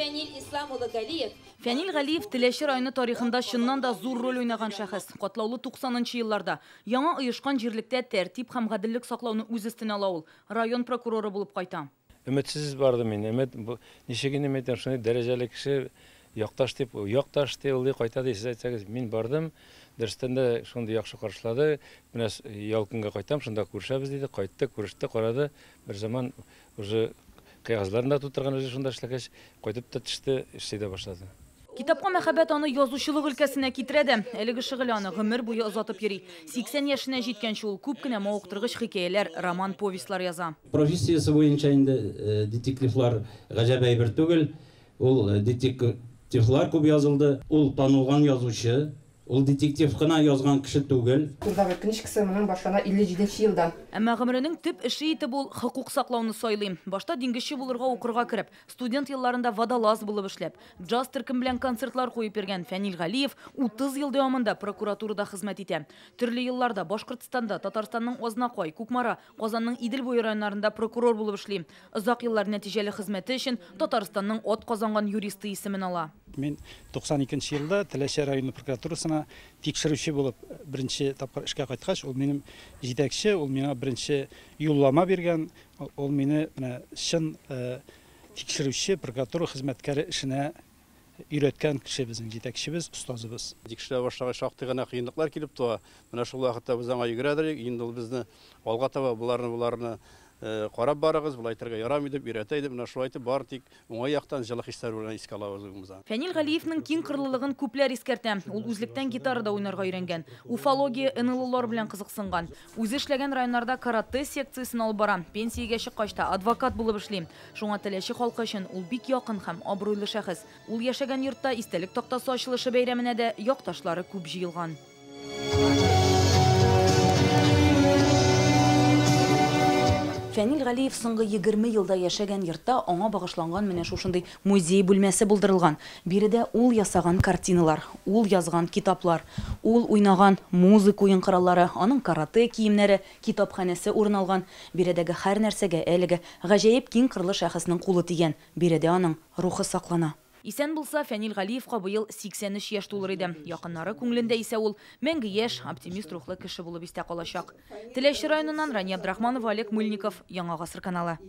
Фәнил Ислам улы Галиев. Фәнил Галиев Теләші районы тарихында шыннан да зур роль ойнаган шәхес. Катлаулы 90-нчы елларда яңа оешкан җирлектә тәртип һәм гаделлек саклауны үз өстенә ала ул. Район прокуроры булып кайта. Өметсіз барды мен. Нешеген үметтен шуны дәрәҗәле кеше якташ дип ул кайтады. Сез әйтсәгез, мин бардым. Дөрестән дә шундый яхшы каршылады. Менә ялкынга кайтам, шунда күрешәбез диде. Кайтты, күреште, карады. Бер заман уже кагазларында тутырган үзе шунда эшләгәч, кайтып та төште, эшли дә башлады. Китапка мәхәббәт аны язучылык өлкәсенә китерде. Әлеге шөгыль аны гомер буе озатып йөри. 80 яшенә җиткәнче ул күп кенә мавыктыргыч хикәяләр, роман, повестлар яза. Профессиясе буенча инде детективлар гаҗәп әйбер түгел. Ул детективлар күп язылды. Ул танылган язучы. Ул детектив кына язган кеше түгел. Турдагы книжкасы моның башлана 57 елдан. Әмма гомеренең төп эше итеп ул хокук саклауны сайлый. Башта диңгезче булырга укырга кереп, студент елларында водолаз булып эшләп, джаз төркем белән концертлар куеп йөргән Фәнил Галиев 30 ел дәвамында прокуратурада хезмәт итә. Төрле елларда Башкортстанда, Татарстанның Азнакай, Кукмара, Казанның Идел буе районнарында прокурор булып эшли. Озак еллар нәтиҗәле хезмәте өчен Татарстанның ат казанган юристы исемен ала. Мен 92 елда Теләші районы прокуратурасына тикшерүче булып беренче тапкыр эшкә кайткач, ул минем җитәкче, ул миңа беренче юллама биргән, ул мине менә чын тикшерүче прокуратура хезмәткәре эшенә өйрәткән кеше безнең җитәкчебез, остазыбыз. Тикшерә башлагач шактый гына кыенлыклар килеп туа. Менә шул вакытта без аңа йөгерәдек, инде ул безне алга таба буларны карап барыгыз, булай итәргә ярамый дип өйрәтә иде. Менә шулай итеп бар тик уңай яктан җылы хисләр белән искә алабыз үзебезне. Фәнил Галиевның киң кырлылыгын күпләр искәртә. Ул үзлектән гитарада уйнарга өйрәнгән. Уфология, НЛОлар белән кызыксынган. Үзе эшләгән районнарда карате секциясын алып бара. Пенсиягә чыккач та адвокат булып эшли. Шуңа Теләші халкы өчен ул бик якын һәм абруйлы шәхес. Ул яшәгән йортта истәлек тактасы ачылышы бәйрәменә дә якташлары күп җыелган. Фәнил Галиев соңгы 20 елда яшәгән йортта аңа багышланган менә шушындый музей бүлмәсе булдырылган. Биредә ул ясаган картиналар, ул язган китаплар, ул уйнаган музыка уен кораллары, аның карате киемнәре, китапханәсе урын алган. Биредәге һәр нәрсәгә әлеге гаҗәеп киң кырлы шәхеснең кулы тигән. Биредә аның рухы саклана. Исән булса, Фәнил Галиевка быел 83 яшь тулыр иде. Якыннары күңелендә исә ул мәңге яшь, оптимист рухлы кеше булып истә калачак. Теләші районыннан Рания Абдрахманова, Олег Мыльников, Яңа гасыр каналы.